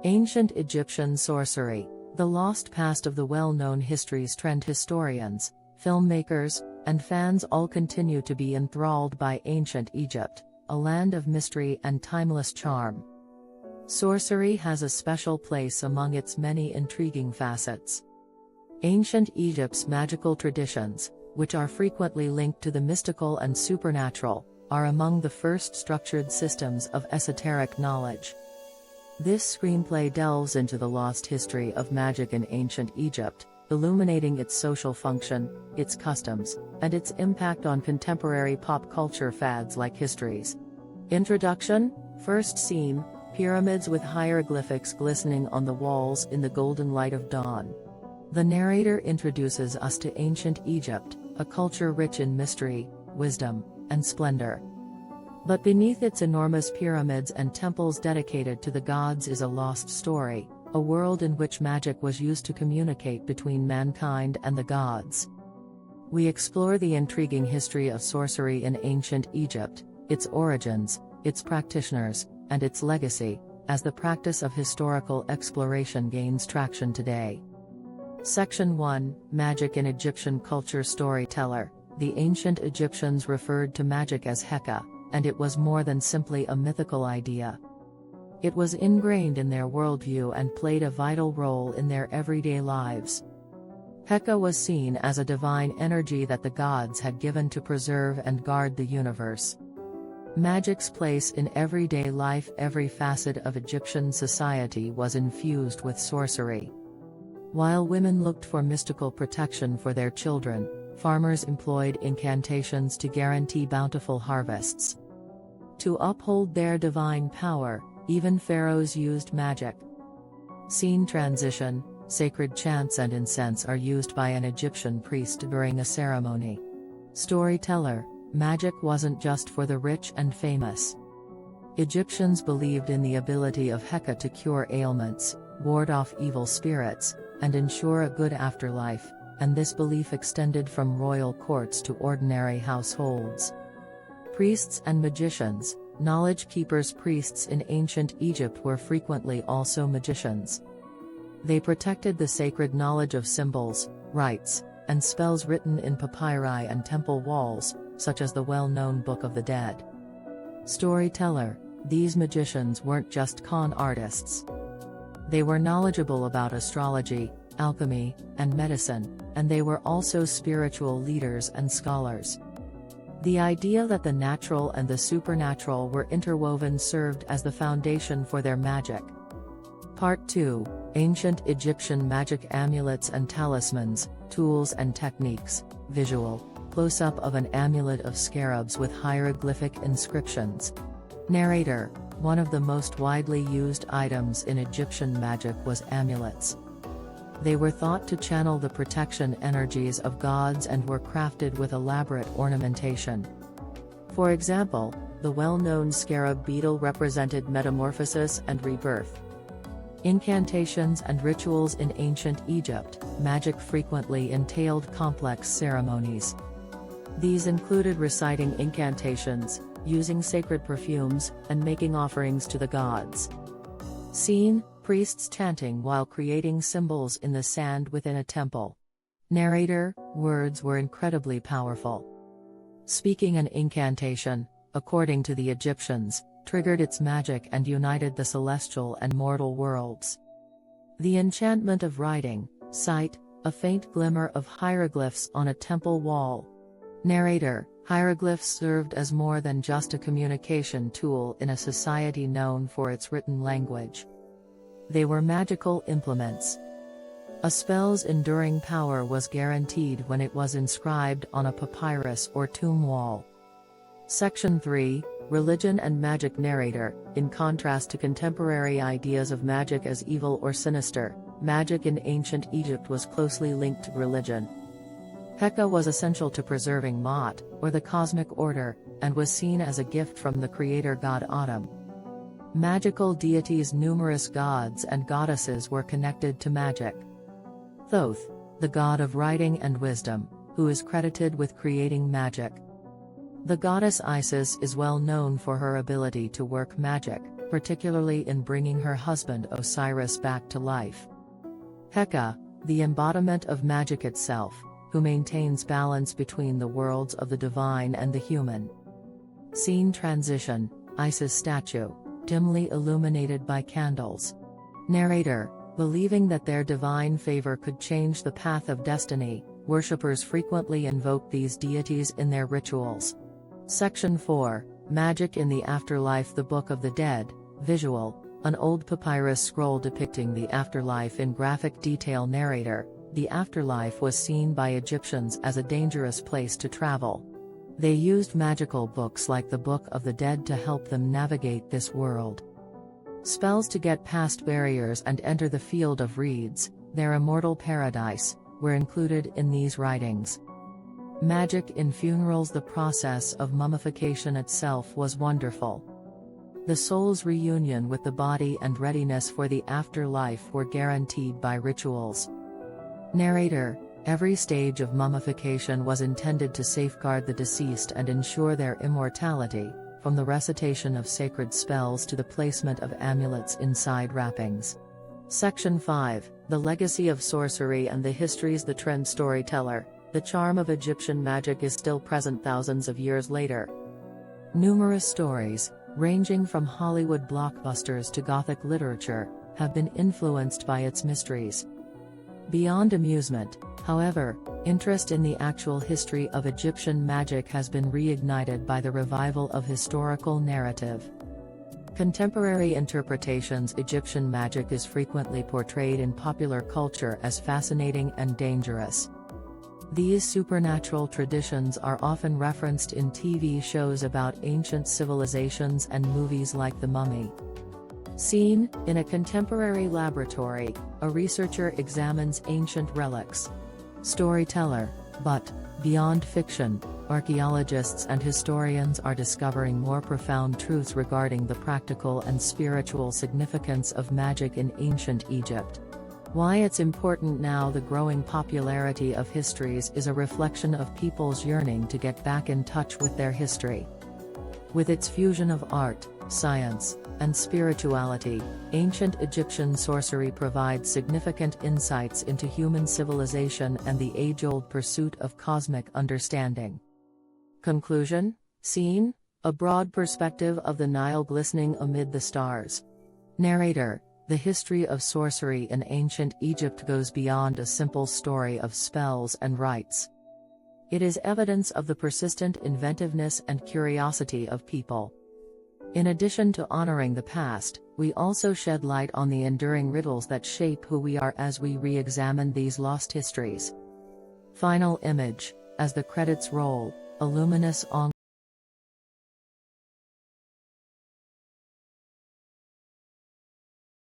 Ancient Egyptian sorcery, the lost past of the well-known history's trend historians, filmmakers, and fans all continue to be enthralled by ancient Egypt, a land of mystery and timeless charm. Sorcery has a special place among its many intriguing facets. Ancient Egypt's magical traditions, which are frequently linked to the mystical and supernatural, are among the first structured systems of esoteric knowledge. This screenplay delves into the lost history of magic in ancient Egypt, illuminating its social function, its customs, and its impact on contemporary pop culture fads like histories. Introduction. First scene: pyramids with hieroglyphics glistening on the walls in the golden light of dawn. The narrator introduces us to ancient Egypt, a culture rich in mystery, wisdom, and splendor. But beneath its enormous pyramids and temples dedicated to the gods is a lost story, a world in which magic was used to communicate between mankind and the gods. We explore the intriguing history of sorcery in ancient Egypt, its origins, its practitioners, and its legacy, as the practice of historical exploration gains traction today. Section 1: Magic in Egyptian Culture. Storyteller. The ancient Egyptians referred to magic as Heka, and it was more than simply a mythical idea. It was ingrained in their worldview and played a vital role in their everyday lives. Heka was seen as a divine energy that the gods had given to preserve and guard the universe. Magic's place in everyday life. Every facet of Egyptian society was infused with sorcery. While women looked for mystical protection for their children, farmers employed incantations to guarantee bountiful harvests. To uphold their divine power, even pharaohs used magic. Scene transition. Sacred chants and incense are used by an Egyptian priest during a ceremony. Storyteller. Magic wasn't just for the rich and famous. Egyptians believed in the ability of Heka to cure ailments, ward off evil spirits, and ensure a good afterlife, and this belief extended from royal courts to ordinary households. Priests and magicians. Knowledge keepers. Priests in ancient Egypt were frequently also magicians. They protected the sacred knowledge of symbols, rites, and spells written in papyri and temple walls, such as the well-known Book of the Dead. Storyteller. These magicians weren't just con artists. They were knowledgeable about astrology, alchemy, and medicine, and they were also spiritual leaders and scholars. The idea that the natural and the supernatural were interwoven served as the foundation for their magic. Part 2: Ancient Egyptian Magic. Amulets and talismans, tools and techniques. Visual close-up of an amulet of scarabs with hieroglyphic inscriptions. Narrator. One of the most widely used items in Egyptian magic was amulets. They were thought to channel the protection energies of gods and were crafted with elaborate ornamentation. For example, the well-known scarab beetle represented metamorphosis and rebirth. Incantations and rituals. In ancient Egypt, magic frequently entailed complex ceremonies. These included reciting incantations, using sacred perfumes, and making offerings to the gods. Scene: priests chanting while creating symbols in the sand within a temple. Narrator. Words were incredibly powerful. Speaking an incantation, according to the Egyptians, triggered its magic and united the celestial and mortal worlds. The enchantment of writing. Sight: a faint glimmer of hieroglyphs on a temple wall. Narrator. Hieroglyphs served as more than just a communication tool in a society known for its written language. They were magical implements. A spell's enduring power was guaranteed when it was inscribed on a papyrus or tomb wall. Section 3: Religion and Magic. Narrator. In contrast to contemporary ideas of magic as evil or sinister, magic in ancient Egypt was closely linked to religion. Heka was essential to preserving Maat, or the cosmic order, and was seen as a gift from the creator god Atum. Magical deities. Numerous gods and goddesses were connected to magic. Thoth, the god of writing and wisdom, who is credited with creating magic. The goddess Isis is well known for her ability to work magic, particularly in bringing her husband Osiris back to life. Heka, the embodiment of magic itself, who maintains balance between the worlds of the divine and the human. Scene transition, Isis statue, dimly illuminated by candles. Narrator, believing that their divine favor could change the path of destiny, worshippers frequently invoke these deities in their rituals. Section 4, Magic in the Afterlife. The Book of the Dead, visual, an old papyrus scroll depicting the afterlife in graphic detail. Narrator, the afterlife was seen by Egyptians as a dangerous place to travel. They used magical books like the Book of the Dead to help them navigate this world. Spells to get past barriers and enter the field of reeds, their immortal paradise, were included in these writings. Magic in funerals. The process of mummification itself was wonderful. The soul's reunion with the body and readiness for the afterlife were guaranteed by rituals. Narrator, every stage of mummification was intended to safeguard the deceased and ensure their immortality, from the recitation of sacred spells to the placement of amulets inside wrappings. Section 5, The Legacy of Sorcery and the Histories. The trend storyteller, the charm of Egyptian magic is still present thousands of years later. Numerous stories, ranging from Hollywood blockbusters to Gothic literature, have been influenced by its mysteries. Beyond amusement, however, interest in the actual history of Egyptian magic has been reignited by the revival of historical narrative. Contemporary interpretations. Egyptian magic is frequently portrayed in popular culture as fascinating and dangerous. These supernatural traditions are often referenced in TV shows about ancient civilizations and movies like The Mummy. Scene, in a contemporary laboratory, a researcher examines ancient relics. Storyteller, but, beyond fiction, archaeologists and historians are discovering more profound truths regarding the practical and spiritual significance of magic in ancient Egypt. Why it's important now. The growing popularity of histories is a reflection of people's yearning to get back in touch with their history. With its fusion of art, science, and spirituality, ancient Egyptian sorcery provides significant insights into human civilization and the age-old pursuit of cosmic understanding. Conclusion. Scene, a broad perspective of the Nile glistening amid the stars. Narrator, the history of sorcery in ancient Egypt goes beyond a simple story of spells and rites. It is evidence of the persistent inventiveness and curiosity of people. In addition to honoring the past, we also shed light on the enduring riddles that shape who we are as we re-examine these lost histories. Final image, as the credits roll, a luminous